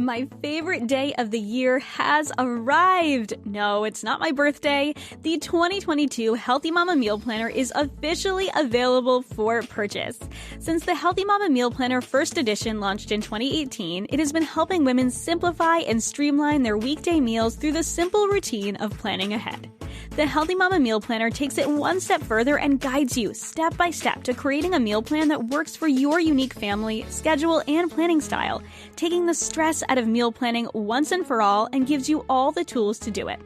My favorite day of the year has arrived. No, it's not my birthday. The 2022 Healthy Mama Meal Planner is officially available for purchase. Since the Healthy Mama Meal Planner First Edition launched in 2018, it has been helping women simplify and streamline their weekday meals through the simple routine of planning ahead. The Healthy Mama Meal Planner takes it one step further and guides you step by step to creating a meal plan that works for your unique family, schedule, and planning style, taking the stress out of meal planning once and for all and gives you all the tools to do it.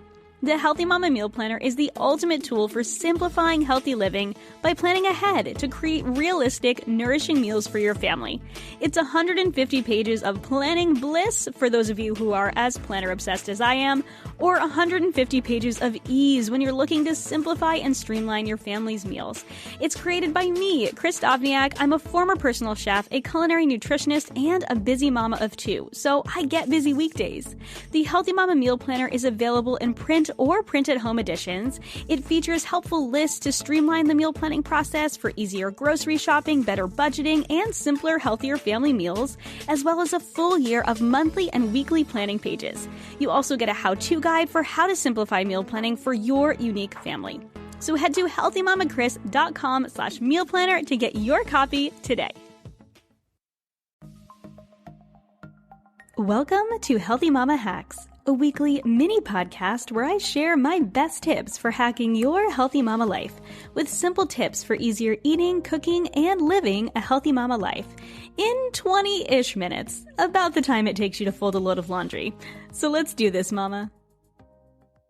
The Healthy Mama Meal Planner is the ultimate tool for simplifying healthy living by planning ahead to create realistic, nourishing meals for your family. It's 150 pages of planning bliss for those of you who are as planner obsessed as I am, or 150 pages of ease when you're looking to simplify and streamline your family's meals. It's created by me, Kristin Dovbniak. I'm a former personal chef, a culinary nutritionist, and a busy mama of two, so I get busy weekdays. The Healthy Mama Meal Planner is available in print or print-at-home editions. It features helpful lists to streamline the meal planning process for easier grocery shopping, better budgeting, and simpler, healthier family meals, as well as a full year of monthly and weekly planning pages. You also get a how-to guide for how to simplify meal planning for your unique family. So head to healthymamachris.com/meal planner to get your copy today. Welcome to Healthy Mama Hacks, a weekly mini podcast where I share my best tips for hacking your healthy mama life with simple tips for easier eating, cooking, and living a healthy mama life in 20-ish minutes, about the time it takes you to fold a load of laundry. So let's do this, mama.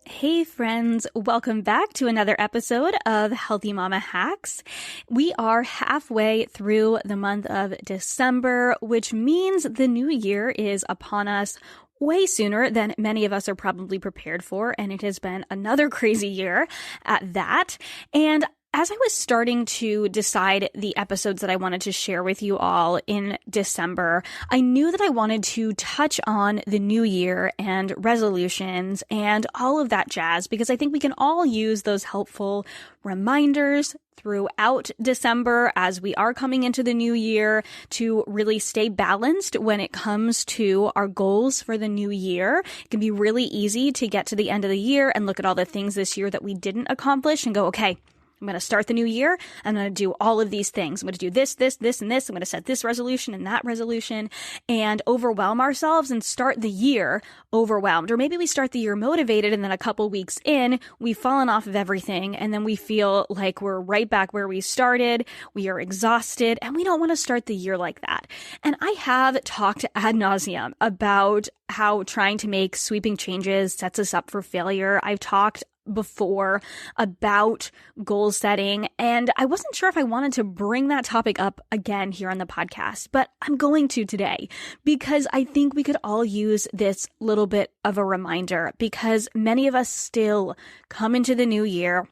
Hey friends, welcome back to another episode of Healthy Mama Hacks. We are halfway through the month of December, which means the new year is upon us way sooner than many of us are probably prepared for, and it has been another crazy year at that. And as I was starting to decide the episodes that I wanted to share with you all in December, I knew that I wanted to touch on the new year and resolutions and all of that jazz, because I think we can all use those helpful reminders throughout December as we are coming into the new year to really stay balanced when it comes to our goals for the new year. It can be really easy to get to the end of the year and look at all the things this year that we didn't accomplish and go, okay, I'm going to start the new year. I'm going to do all of these things. I'm going to do this, this, this, and this. I'm going to set this resolution and that resolution and overwhelm ourselves and start the year overwhelmed. Or maybe we start the year motivated and then a couple weeks in, we've fallen off of everything and then we feel like we're right back where we started. We are exhausted and we don't want to start the year like that. And I have talked ad nauseum about how trying to make sweeping changes sets us up for failure. I've talked before about goal setting, and I wasn't sure if I wanted to bring that topic up again here on the podcast, but I'm going to today because I think we could all use this little bit of a reminder, because many of us still come into the new year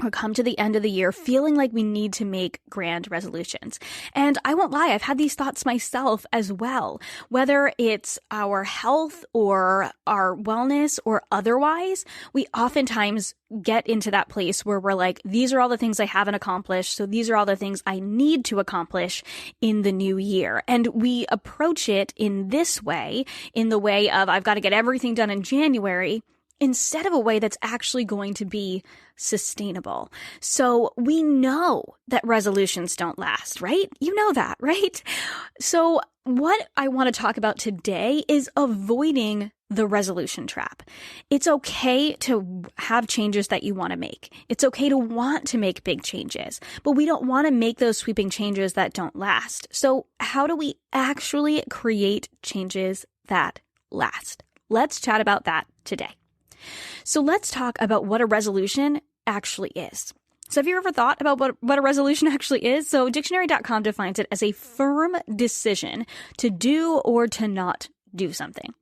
or come to the end of the year feeling like we need to make grand resolutions. And I won't lie, I've had these thoughts myself as well, whether it's our health or our wellness or otherwise. We oftentimes get into that place where we're like, these are all the things I haven't accomplished, so these are all the things I need to accomplish in the new year. And we approach it in this way, in the way of, I've got to get everything done in January, instead of a way that's actually going to be sustainable. So we know that resolutions don't last, right? You know that, right? So what I want to talk about today is avoiding the resolution trap. It's okay to have changes that you want to make. It's okay to want to make big changes, but we don't want to make those sweeping changes that don't last. So how do we actually create changes that last? Let's chat about that today. So let's talk about what a resolution actually is. So have you ever thought about what a resolution actually is? So dictionary.com defines it as a firm decision to do or to not do something.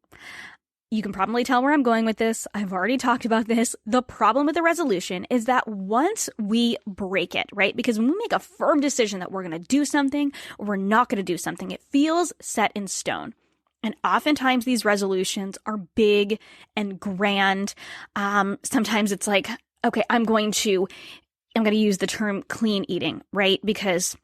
You can probably tell where I'm going with this. I've already talked about this. The problem with a resolution is that once we break it, right? Because when we make a firm decision that we're going to do something or we're not going to do something, it feels set in stone. And oftentimes these resolutions are big and grand. Sometimes it's like, okay, I'm going to use the term clean eating, right? Because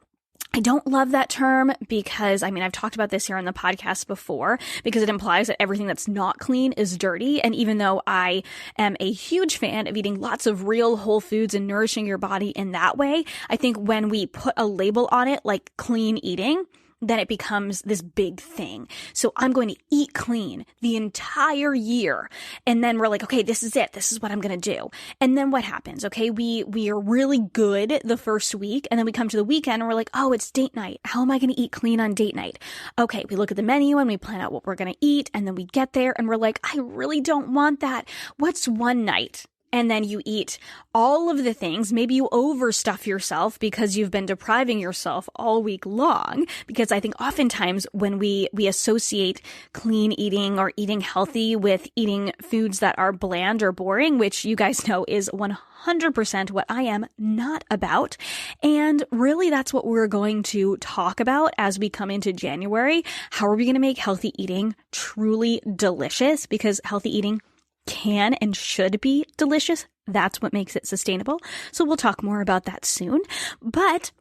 I don't love that term because, I've talked about this here on the podcast before, because it implies that everything that's not clean is dirty. And even though I am a huge fan of eating lots of real whole foods and nourishing your body in that way, I think when we put a label on it, like clean eating, then it becomes this big thing. So I'm going to eat clean the entire year. And then we're like, okay, this is it. This is what I'm going to do. And then what happens? Okay, we are really good the first week. And then we come to the weekend and we're like, oh, it's date night. How am I going to eat clean on date night? Okay, we look at the menu and we plan out what we're going to eat. And then we get there and we're like, I really don't want that. What's one night? And then you eat all of the things. Maybe you overstuff yourself because you've been depriving yourself all week long. Because I think oftentimes when we associate clean eating or eating healthy with eating foods that are bland or boring, which you guys know is 100% what I am not about. And really that's what we're going to talk about as we come into January. How are we going to make healthy eating truly delicious? Because healthy eating can and should be delicious. That's what makes it sustainable. So we'll talk more about that soon. But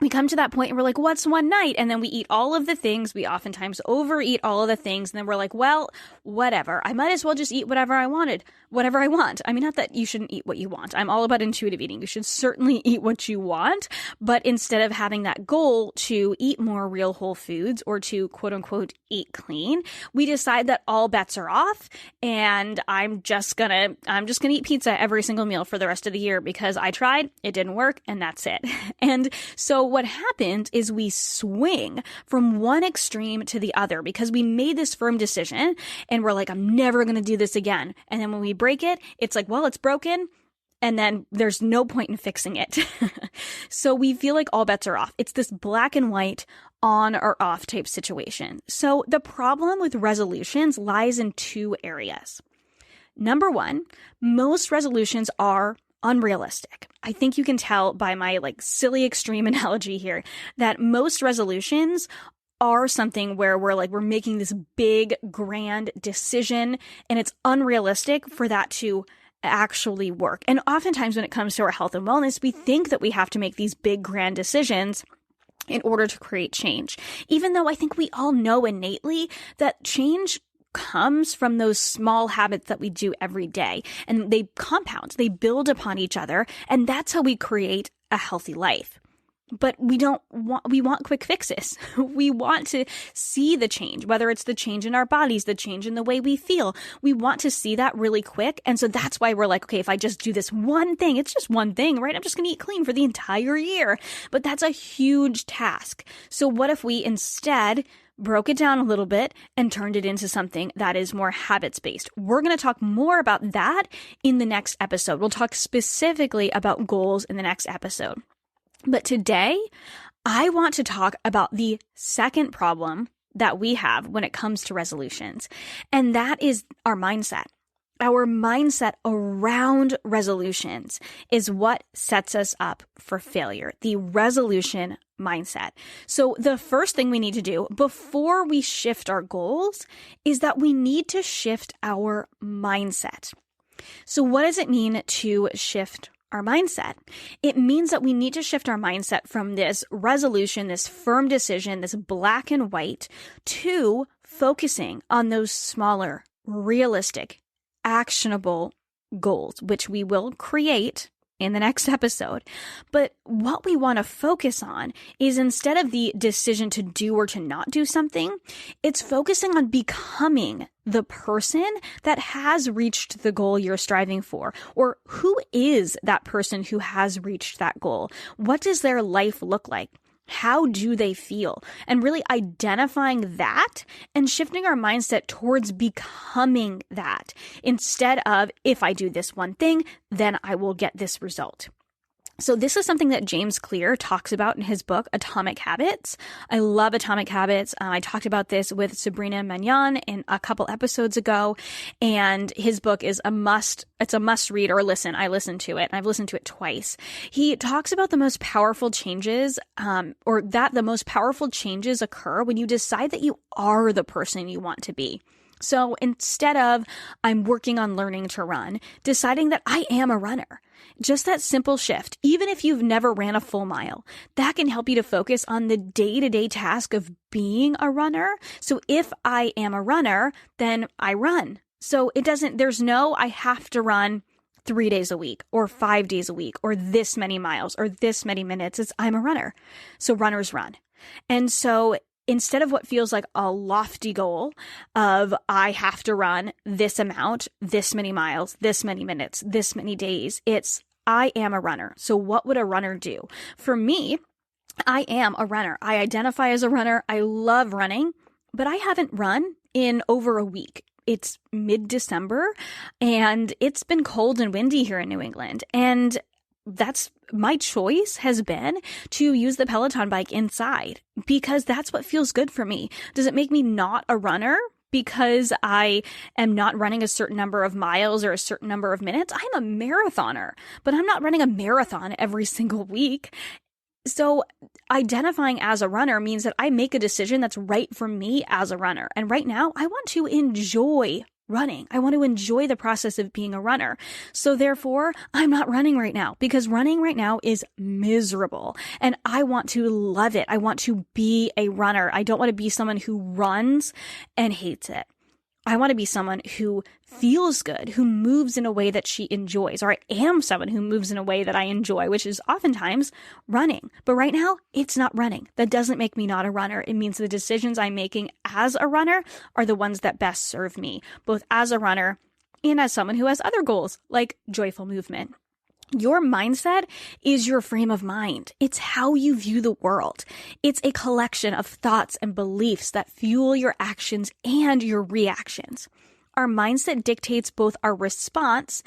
we come to that point and we're like, what's one night? And then we eat all of the things. We oftentimes overeat all of the things. And then we're like, well, whatever. I might as well just eat whatever I want. Not that you shouldn't eat what you want. I'm all about intuitive eating. You should certainly eat what you want. But instead of having that goal to eat more real whole foods or to quote unquote eat clean, we decide that all bets are off and I'm just gonna eat pizza every single meal for the rest of the year because I tried, it didn't work, and that's it. And so what happens is we swing from one extreme to the other because we made this firm decision and we're like, I'm never going to do this again. And then when we break it, it's like, well, it's broken. And then there's no point in fixing it. So we feel like all bets are off. It's this black and white on or off type situation. So the problem with resolutions lies in two areas. Number one, most resolutions are unrealistic. I think you can tell by my silly extreme analogy here that most resolutions are something where we're making this big grand decision and it's unrealistic for that to actually work. And oftentimes when it comes to our health and wellness, we think that we have to make these big grand decisions in order to create change. Even though I think we all know innately that change comes from those small habits that we do every day, and they compound, they build upon each other, and that's how we create a healthy life. But we want quick fixes. We want to see the change, whether it's the change in our bodies, the change in the way we feel. We want to see that really quick. And so that's why we're like, okay, if I just do this one thing, it's just one thing, right? I'm just going to eat clean for the entire year. But that's a huge task. So what if we instead broke it down a little bit and turned it into something that is more habits-based? We're going to talk more about that in the next episode. We'll talk specifically about goals in the next episode. But today, I want to talk about the second problem that we have when it comes to resolutions, and that is our mindset. Our mindset around resolutions is what sets us up for failure, the resolution mindset. So the first thing we need to do before we shift our goals is that we need to shift our mindset. So what does it mean to shift our mindset? It means that we need to shift our mindset from this resolution, this firm decision, this black and white, to focusing on those smaller, realistic, actionable goals, which we will create in the next episode. But what we want to focus on is, instead of the decision to do or to not do something, it's focusing on becoming the person that has reached the goal you're striving for. Or who is that person who has reached that goal? What does their life look like? How do they feel? And really identifying that and shifting our mindset towards becoming that, instead of, if I do this one thing, then I will get this result. So this is something that James Clear talks about in his book, Atomic Habits. I love Atomic Habits. I talked about this with Sabrina Magnon in a couple episodes ago, and his book is a must. It's a must read or listen. I listened to it, and I've listened to it twice. He talks about the most powerful changes, the most powerful changes occur when you decide that you are the person you want to be. So instead of I'm working on learning to run, deciding that I am a runner, just that simple shift, even if you've never ran a full mile, that can help you to focus on the day-to-day task of being a runner. So if I am a runner, then I run. So there's no, I have to run 3 days a week or 5 days a week or this many miles or this many minutes. It's I'm a runner. So runners run. And so instead of what feels like a lofty goal of I have to run this amount, this many miles, this many minutes, this many days, it's I am a runner. So what would a runner do? For me, I am a runner. I identify as a runner. I love running, but I haven't run in over a week. It's mid-December and it's been cold and windy here in New England. And that's my choice has been to use the Peloton bike inside because that's what feels good for me. Does it make me not a runner because I am not running a certain number of miles or a certain number of minutes? I'm a marathoner, but I'm not running a marathon every single week. So identifying as a runner means that I make a decision that's right for me as a runner. And right now, I want to enjoy running. I want to enjoy the process of being a runner. So therefore, I'm not running right now because running right now is miserable and I want to love it. I want to be a runner. I don't want to be someone who runs and hates it. I want to be someone who feels good, who moves in a way that she enjoys, or I am someone who moves in a way that I enjoy, which is oftentimes running. But right now, it's not running. That doesn't make me not a runner. It means the decisions I'm making as a runner are the ones that best serve me, both as a runner and as someone who has other goals, like joyful movement. Your mindset is your frame of mind. It's how you view the world. It's a collection of thoughts and beliefs that fuel your actions and your reactions. Our mindset dictates both our response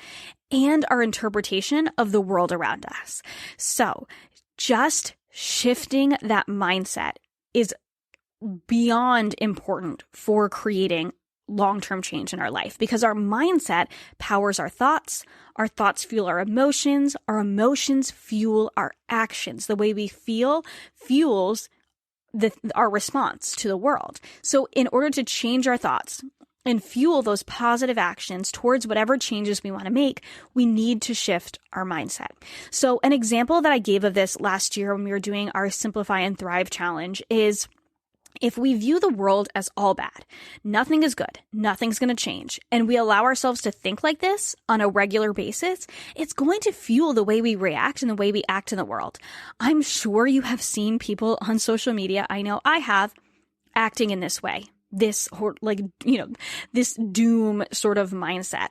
and our interpretation of the world around us. So just shifting that mindset is beyond important for creating long-term change in our life because our mindset powers our thoughts fuel our emotions fuel our actions. The way we feel fuels our response to the world. So in order to change our thoughts and fuel those positive actions towards whatever changes we want to make, we need to shift our mindset. So an example that I gave of this last year when we were doing our Simplify and Thrive challenge is if we view the world as all bad, nothing is good, nothing's going to change, and we allow ourselves to think like this on a regular basis, it's going to fuel the way we react and the way we act in the world. I'm sure you have seen people on social media, I know I have, acting in this way, this doom sort of mindset.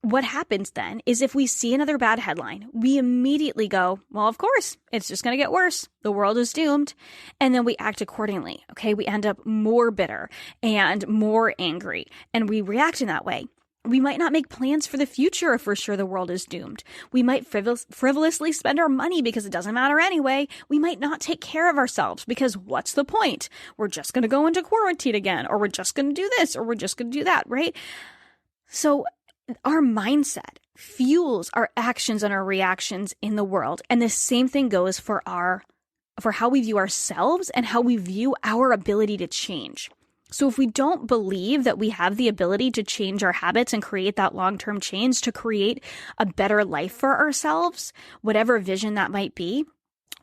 What happens then is if we see another bad headline, we immediately go, well, of course, it's just going to get worse. The world is doomed. And then we act accordingly. Okay. We end up more bitter and more angry and we react in that way. We might not make plans for the future if we're sure the world is doomed. We might frivolously spend our money because it doesn't matter anyway. We might not take care of ourselves because what's the point? We're just going to go into quarantine again, or we're just going to do this, or we're just going to do that, right? So our mindset fuels our actions and our reactions in the world. And the same thing goes for how we view ourselves and how we view our ability to change. So if we don't believe that we have the ability to change our habits and create that long-term change to create a better life for ourselves, whatever vision that might be,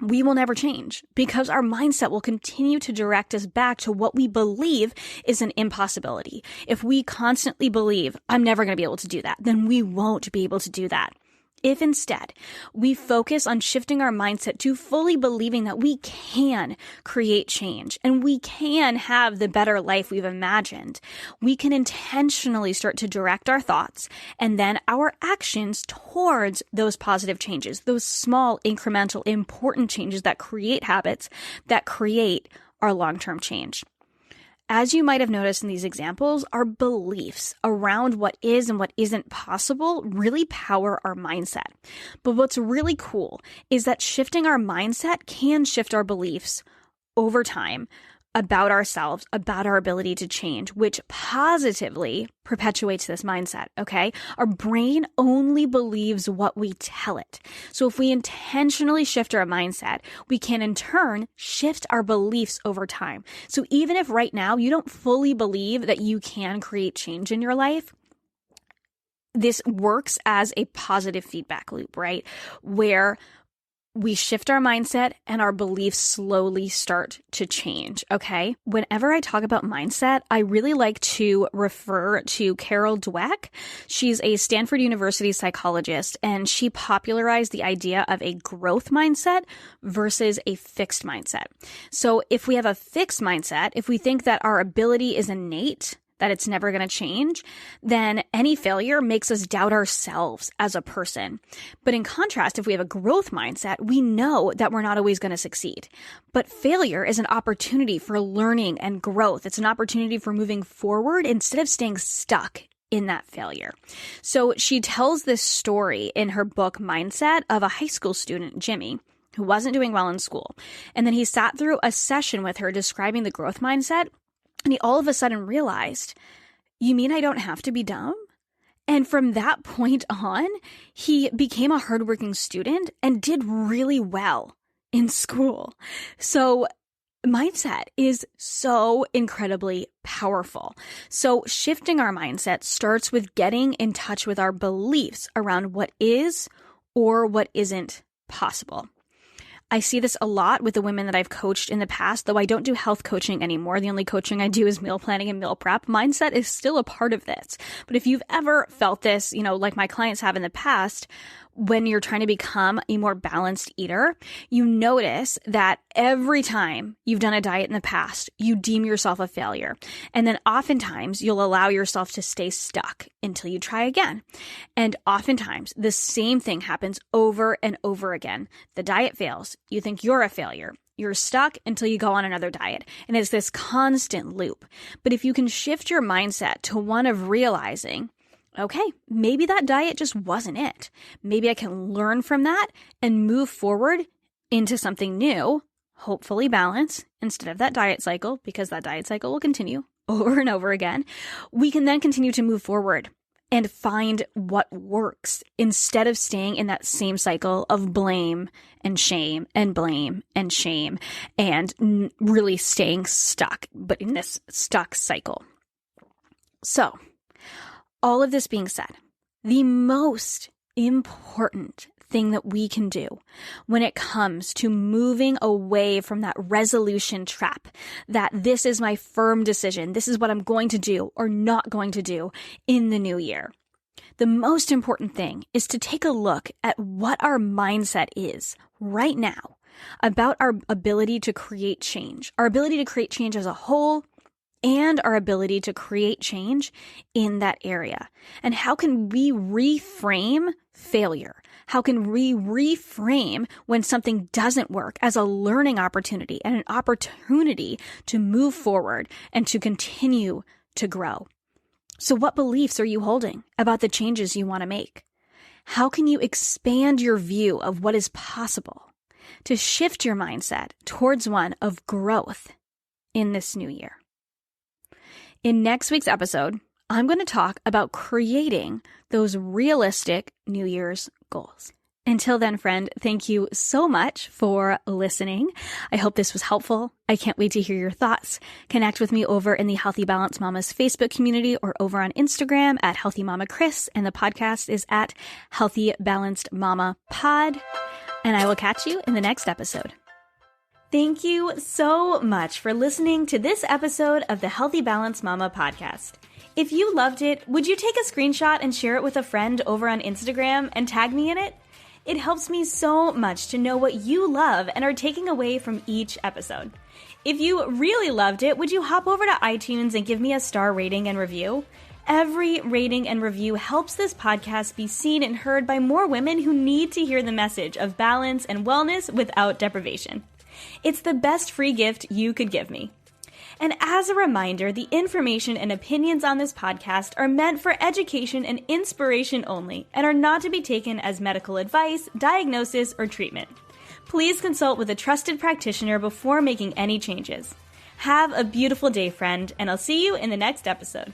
we will never change because our mindset will continue to direct us back to what we believe is an impossibility. If we constantly believe, I'm never going to be able to do that, then we won't be able to do that. If instead we focus on shifting our mindset to fully believing that we can create change and we can have the better life we've imagined, we can intentionally start to direct our thoughts and then our actions towards those positive changes, those small, incremental, important changes that create habits that create our long-term change. As you might have noticed in these examples, our beliefs around what is and what isn't possible really power our mindset. But what's really cool is that shifting our mindset can shift our beliefs over time about ourselves, about our ability to change, which positively perpetuates this mindset, okay? Our brain only believes what we tell it. So if we intentionally shift our mindset, we can in turn shift our beliefs over time. So even if right now you don't fully believe that you can create change in your life, this works as a positive feedback loop, right? Where we shift our mindset and our beliefs slowly start to change, okay? Whenever I talk about mindset, I really like to refer to Carol Dweck. She's a Stanford University psychologist, and she popularized the idea of a growth mindset versus a fixed mindset. So if we have a fixed mindset, if we think that our ability is innate, that it's never going to change, then any failure makes us doubt ourselves as a person. But in contrast, if we have a growth mindset, we know that we're not always going to succeed. But failure is an opportunity for learning and growth. It's an opportunity for moving forward instead of staying stuck in that failure. So she tells this story in her book, Mindset, of a high school student, Jimmy, who wasn't doing well in school. And then he sat through a session with her describing the growth mindset. And he all of a sudden realized, you mean I don't have to be dumb? And from that point on, he became a hardworking student and did really well in school. So mindset is so incredibly powerful. So shifting our mindset starts with getting in touch with our beliefs around what is or what isn't possible. I see this a lot with the women that I've coached in the past, though I don't do health coaching anymore. The only coaching I do is meal planning and meal prep. Mindset is still a part of this. But if you've ever felt this, like my clients have in the past, when you're trying to become a more balanced eater, you notice that every time you've done a diet in the past, you deem yourself a failure. And then oftentimes you'll allow yourself to stay stuck until you try again. And oftentimes the same thing happens over and over again. The diet fails. You think you're a failure. You're stuck until you go on another diet. And it's this constant loop. But if you can shift your mindset to one of realizing, okay, maybe that diet just wasn't it. Maybe I can learn from that and move forward into something new, hopefully balance, instead of that diet cycle, because that diet cycle will continue over and over again. We can then continue to move forward and find what works instead of staying in that same cycle of blame and shame and blame and shame and really staying stuck, but in this stuck cycle. So, all of this being said, the most important thing that we can do when it comes to moving away from that resolution trap, that this is my firm decision, this is what I'm going to do or not going to do in the new year. The most important thing is to take a look at what our mindset is right now about our ability to create change, our ability to create change as a whole, and our ability to create change in that area. And how can we reframe failure? How can we reframe when something doesn't work as a learning opportunity and an opportunity to move forward and to continue to grow? So what beliefs are you holding about the changes you want to make? How can you expand your view of what is possible to shift your mindset towards one of growth in this new year? In next week's episode, I'm going to talk about creating those realistic New Year's goals. Until then, friend, thank you so much for listening. I hope this was helpful. I can't wait to hear your thoughts. Connect with me over in the Healthy Balanced Mamas Facebook community or over on Instagram at Healthy Mama Chris, and the podcast is at Healthy Balanced Mama Pod. And I will catch you in the next episode. Thank you so much for listening to this episode of the Healthy Balanced Mama podcast. If you loved it, would you take a screenshot and share it with a friend over on Instagram and tag me in it? It helps me so much to know what you love and are taking away from each episode. If you really loved it, would you hop over to iTunes and give me a star rating and review? Every rating and review helps this podcast be seen and heard by more women who need to hear the message of balance and wellness without deprivation. It's the best free gift you could give me. And as a reminder, the information and opinions on this podcast are meant for education and inspiration only and are not to be taken as medical advice, diagnosis, or treatment. Please consult with a trusted practitioner before making any changes. Have a beautiful day, friend, and I'll see you in the next episode.